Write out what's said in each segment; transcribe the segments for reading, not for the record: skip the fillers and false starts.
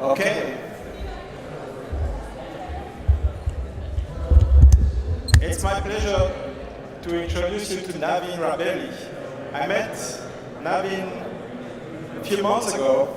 Okay. It's my pleasure to introduce you to Naveen Rabelli. I met Naveen a few months ago.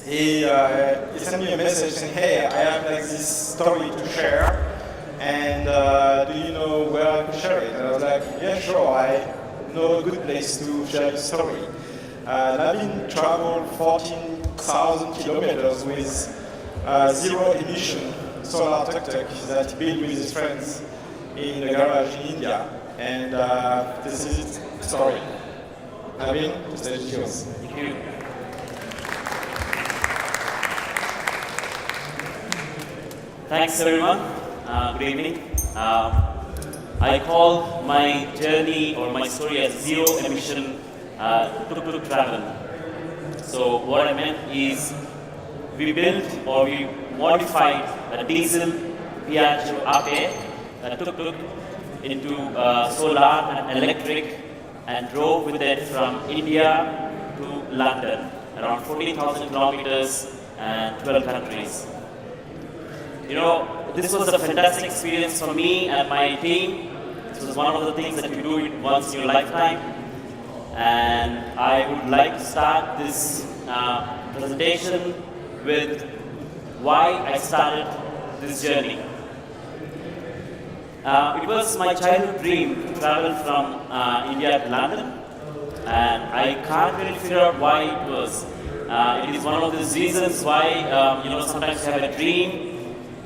He sent me a message saying, hey, I have like this story to share, and do you know where I can share it? And I was like, yeah, sure, I know a good place to share the story. Naveen traveled 14,000 kilometers with zero emission solar tuk tuk that he built with his friends in a garage in India. And this is his story. Naveen, the stage is yours. Thank you. Thanks everyone. Good evening. I call my journey or my story as zero emission tuk-tuk travel. So what I meant is we built or we modified a diesel Piaggio Ape, a tuk-tuk, into solar and electric and drove with it from India to London, around 14,000 kilometers and 12 countries. You know, this was a fantastic experience for me and my team. This was one of the things that you do once in your lifetime. And I would like to start this presentation with why I started this journey. It was my childhood dream to travel from India to London, and I can't really figure out why it was. It is one of those reasons why sometimes you have a dream,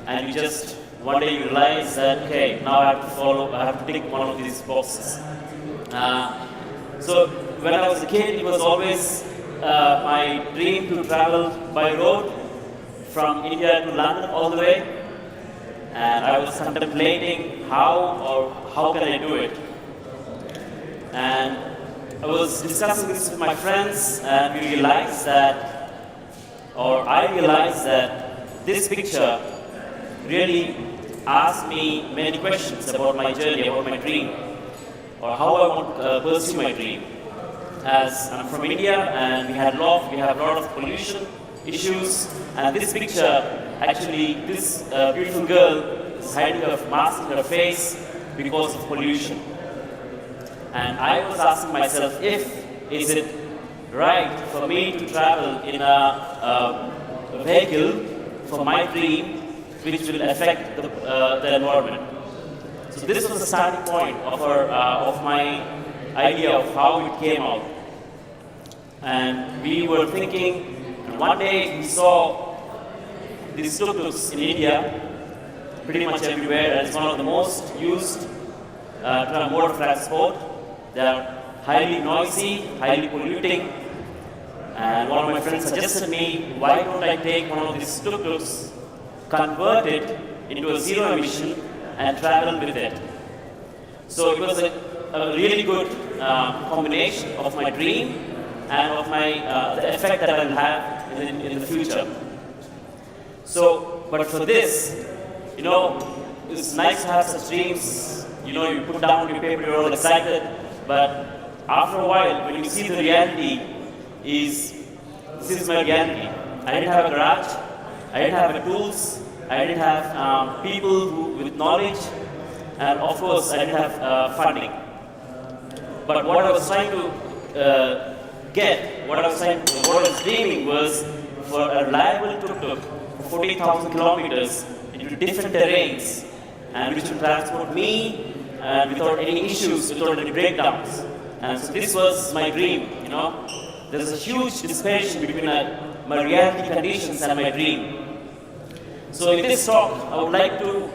and you just one day you realize that okay, now I have to tick one of these boxes. So when I was a kid, it was always my dream to travel by road from India to London all the way. And I was contemplating how can I do it. And I was discussing this with my friends, and I realized that this picture really asked me many questions about my journey, about my dream, or how I want to pursue my dream. As I'm from India, and we have a lot of pollution issues, and this picture, actually, this beautiful girl is hiding her mask in her face because of pollution. And I was asking myself, is it right for me to travel in a vehicle for my dream, which will affect the environment? So this was the starting point of my idea of how it came out. And we were thinking, and one day we saw these tuk-tuks in India, pretty much everywhere, and it's one of the most used mode of transport. They are highly noisy, highly polluting. And one of my friends suggested me, why don't I take one of these tuk-tuks, convert it into a zero emission, and travel with it. So it was a really good combination of my dream and of the effect that I will have in the future. So, but for this, it's nice to have such dreams. You put down your paper, you're all excited, but after a while, when you see the reality, this is my reality. I didn't have a garage, I didn't have the tools, I didn't have people with knowledge, and of course, I didn't have funding. But what I was trying to what I was dreaming was for a reliable tuk-tuk for 40,000 kilometers into different terrains, and which would transport me without any issues, without any breakdowns. And so this was my dream. There's a huge dispersion between my reality conditions and my dream. So in this talk, I would like to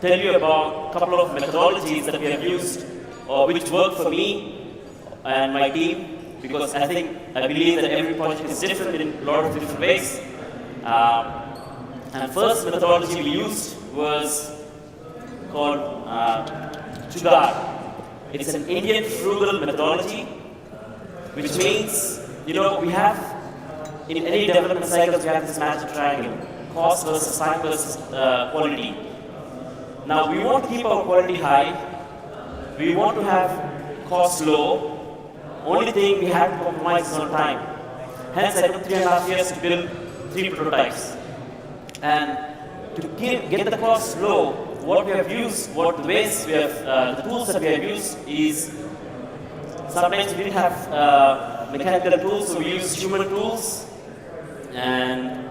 tell you about a couple of methodologies that we have used, or which work for me and my team, because I believe that every project is different in a lot of different ways. And first methodology we used was called Jugaad. It's an Indian frugal methodology, which means, we have, in any development cycles, we have this magic triangle, cost versus time versus quality. Now, we want to keep our quality high, we want to have cost low. Only thing we have to compromise is on time. Hence, I took 3.5 years to build 3 prototypes. And to get the cost low, what we have used, what the ways we have, the tools that we have used is sometimes we didn't have mechanical tools, so we used human tools. And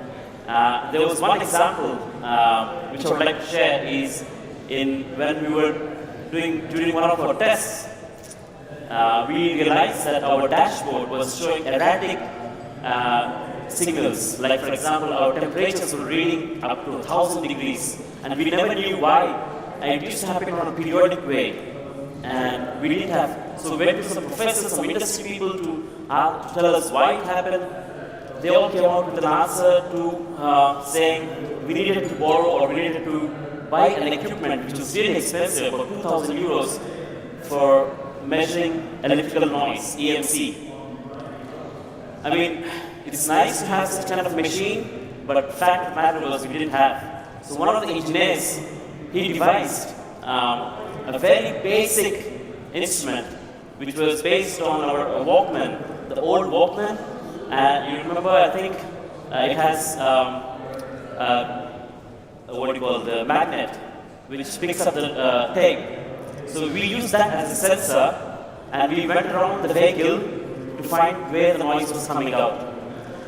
there was one example which I would like to share is when we were during one of our tests, we realized that our dashboard was showing erratic signals. Like for example, our temperatures were reading up to 1,000 degrees, and we never knew why. And it used to happen on a periodic way, and we didn't have. So we went to some professors, some industry people to tell us why it happened. They all came out with an answer to saying we needed to borrow or we needed to buy an equipment which was really expensive, about 2,000 euros, for measuring electrical noise, EMC. I mean, it's nice to have such kind of machine, but fact of the matter was we didn't have. So one of the engineers, he devised a very basic instrument which was based on our Walkman, the old Walkman. And you remember, I think it has what do you call the magnet, which picks up the tape. So we used that as a sensor, and we went around the vehicle to find where the noise was coming out.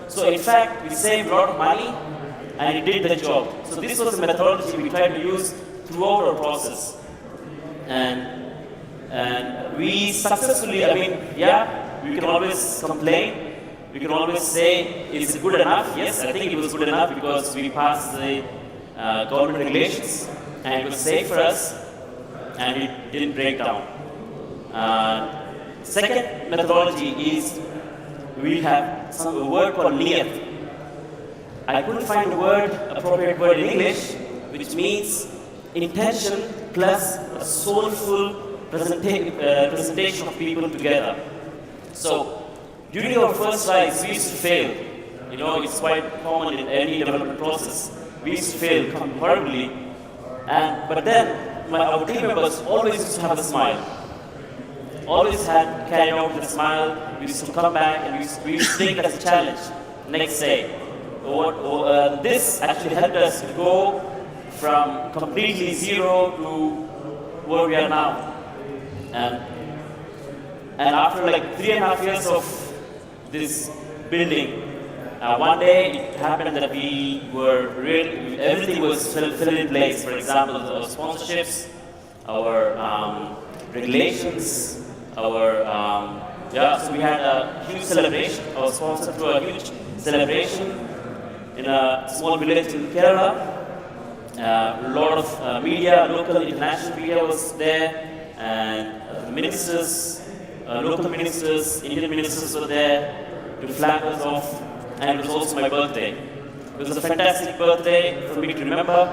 So in fact, we saved a lot of money, and it did the job. So this was the methodology we tried to use throughout our process. And we successfully, I mean, yeah, we can always complain. We can always say, is it good enough? Yes, I think it was good enough because we passed the government regulations, and it was safe for us, and it didn't break down. Second methodology is we have a word called niyat. I couldn't find the appropriate word in English, which means intention plus a soulful presentation of people together. So during our first tries, we used to fail. You know, it's quite common in any development process. We used to fail horribly. But then, our team members always used to have a smile. Always had carried out with a smile. We used to come back and we used to take it as a challenge next day. This actually helped us to go from completely zero to where we are now. And after like 3.5 years of this building, one day it happened that everything was fell in place. For example, our sponsorships, our regulations, so we had a huge celebration. I was sponsored to a huge celebration in a small village in Kerala. A lot of media, local, international media was there, and ministers, local ministers, Indian ministers were there to flag us off, and it was also my birthday. It was a fantastic birthday for me to remember.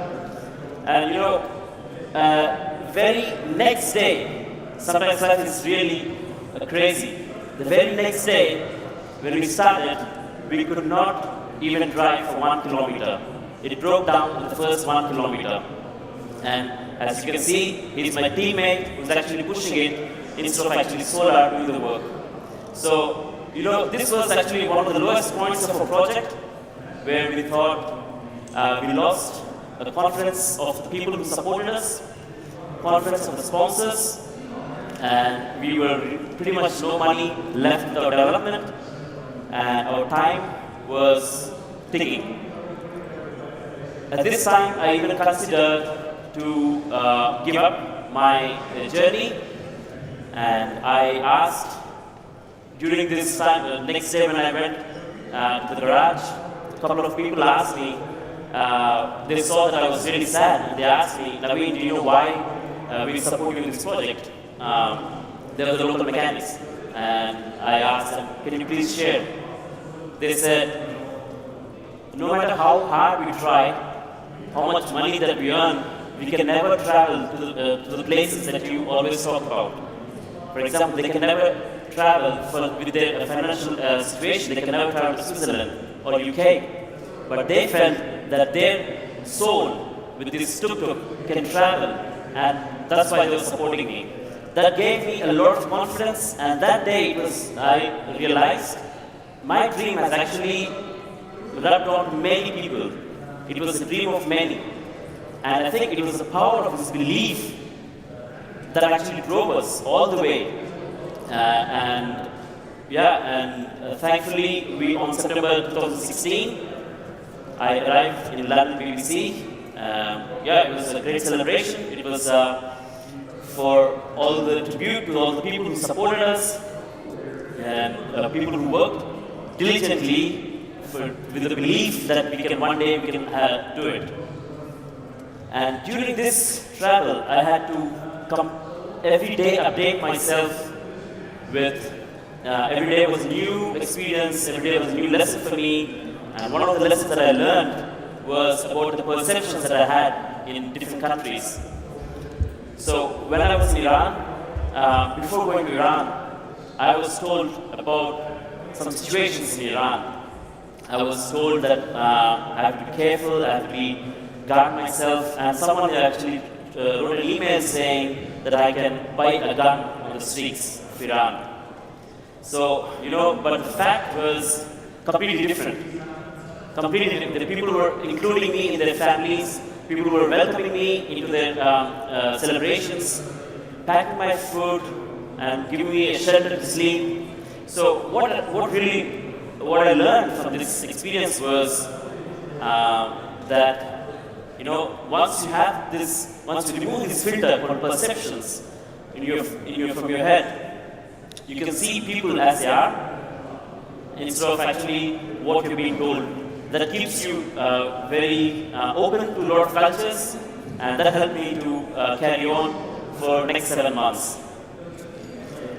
And you know, very next day, sometimes life is really crazy. The very next day, when we started, we could not even drive for 1 kilometer. It broke down in the first 1 kilometer. And as you can see, he's my teammate who's actually pushing it instead of actually Solar doing the work. So, you know, this was actually one of the lowest points of our project, where we thought we lost the confidence of the people who supported us, confidence of the sponsors, and we were pretty much no money left with our development, and our time was ticking. At this time, I even considered to give up my journey, and I asked during this time, the next day when I went to the garage, a couple of people asked me, they saw that I was really sad, and they asked me, Naveen, do you know why we support you in this project? They were the local mechanics, and I asked them, can you please share? They said, no matter how hard we try, how much money that we earn, we can never travel to the places that you always talk about. For example, they can never travel with their financial situation, they can never travel to Switzerland or UK. But they felt that their soul with this tuk-tuk can travel, and that's why they were supporting me. That gave me a lot of confidence, and that day I realized my dream has actually rubbed on to many people. It was a dream of many. And I think it was the power of this belief that actually drove us all the way. Thankfully, on September 2016, I arrived in London BBC. It was a great celebration. It was for all the tribute to all the people who supported us and people who worked diligently with the belief that we can do it. And during this travel, I had to every day update myself with every day was a new experience, every day was a new lesson for me. And one of the lessons that I learned was about the perceptions that I had in different countries. So when I was in Iran, before going to Iran, I was told about some situations in Iran. I was told that I have to be careful, I have to guard myself, and someone actually wrote an email saying that I can buy a gun on the streets of Iran. So, but the fact was completely different. Completely different. The people were including me in their families, people were welcoming me into their celebrations, packing my food, and giving me a shelter to sleep. So what I learned from this experience was that once you remove this filter called perceptions from your head, you can see people as they are instead of actually what you're being told. That keeps you very open to a lot of cultures, and that helped me to carry on for the next 7 months.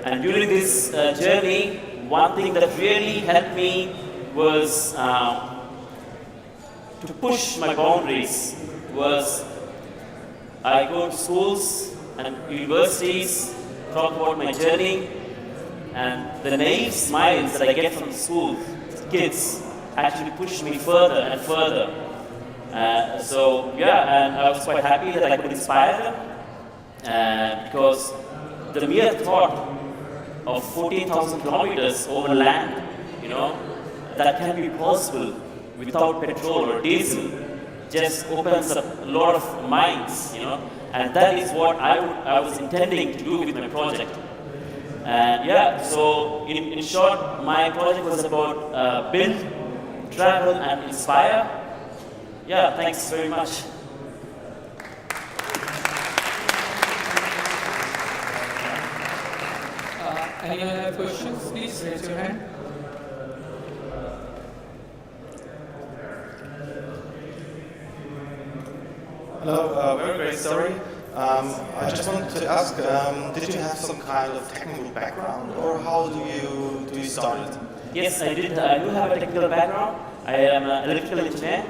And during this journey, one thing that really helped me was to push my boundaries. I go to schools and universities, talk about my journey, and the naive smiles that I get from the school kids actually pushed me further and further. And I was quite happy that I could inspire them, because the mere thought of 14,000 kilometers over land, that can be possible without petrol or diesel, just opens up a lot of minds, and that is what I was intending to do with my project. And so in short, my project was about build, travel, and inspire. Thanks very much. Any other questions? Please raise your hand. Hello, very great story. I just wanted to ask, did you have some kind of technical background, or how do you start it? Yes, I did. I do have a technical background. I am an electrical engineer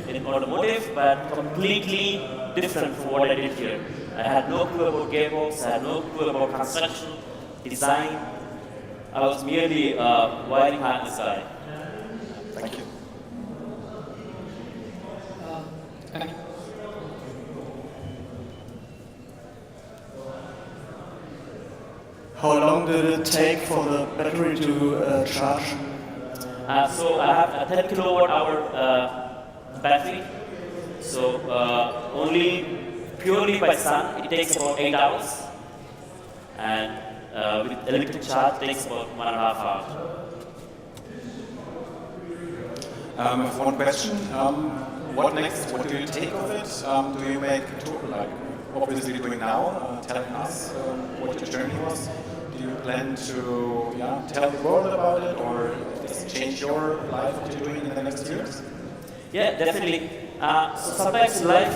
in automotive, but completely different from what I did here. I had no clue about gearbox, I had no clue about construction, design. I was merely a wiring harness guy. Thank you. Thank you. How long did it take for the battery to charge? So I have a 10 kilowatt hour battery. So only purely by sun, it takes about 8 hours. And with electric charge, it takes about 1.5 hours. I have one question. What next? What do you take of it? Do you make a tour, like obviously you're doing now, telling us what your journey was? Do you plan to tell the world about it, or does it change your life, what you're doing in the next years? Yeah, definitely. So sometimes in life,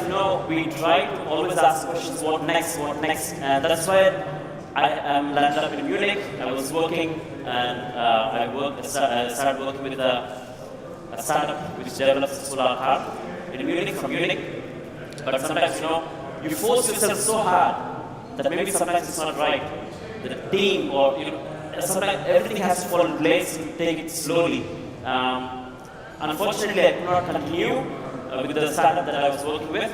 we try to always ask questions, what next, what next? And that's why I landed up in Munich. I was working, and I started working with a startup which develops a solar car in Munich, from Munich. But sometimes, you force yourself so hard that maybe sometimes it's not right. The team, or sometimes everything has to fall in place. You take it slowly. Unfortunately, I could not continue with the startup that I was working with.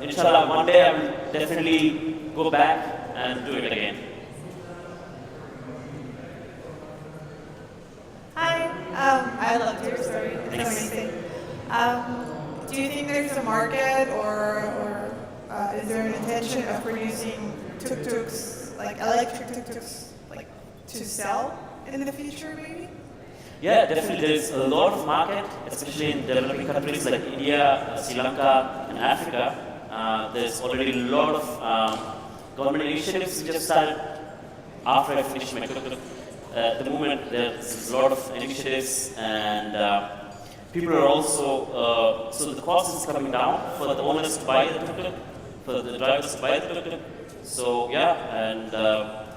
Inshallah, one day I will definitely go back and do it again. Hi. I loved your story. It's amazing. Do you think there's a market or is there an intention of producing tuk-tuks, like electric tuk-tuks, like to sell in the future maybe? Yeah, definitely there is a lot of market, especially in developing countries like India, Sri Lanka, and Africa. There's already a lot of government initiatives which have started after I finished my tuk-tuk. At the moment, there's a lot of initiatives, and people are also, so the cost is coming down for the owners to buy the tuk-tuk, for the drivers to buy the tuk-tuk. So yeah, and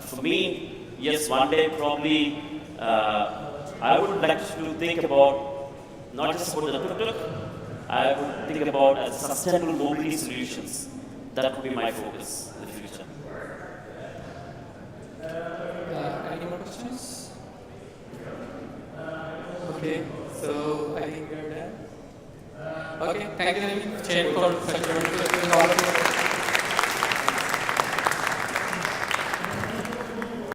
for me, yes, one day probably I would like to think about not just about the tuk-tuk, I would think about as sustainable mobility solutions. That would be my focus in the future. Any more questions? Okay, so I think we're done. Okay, thank you, Naveen, for such a wonderful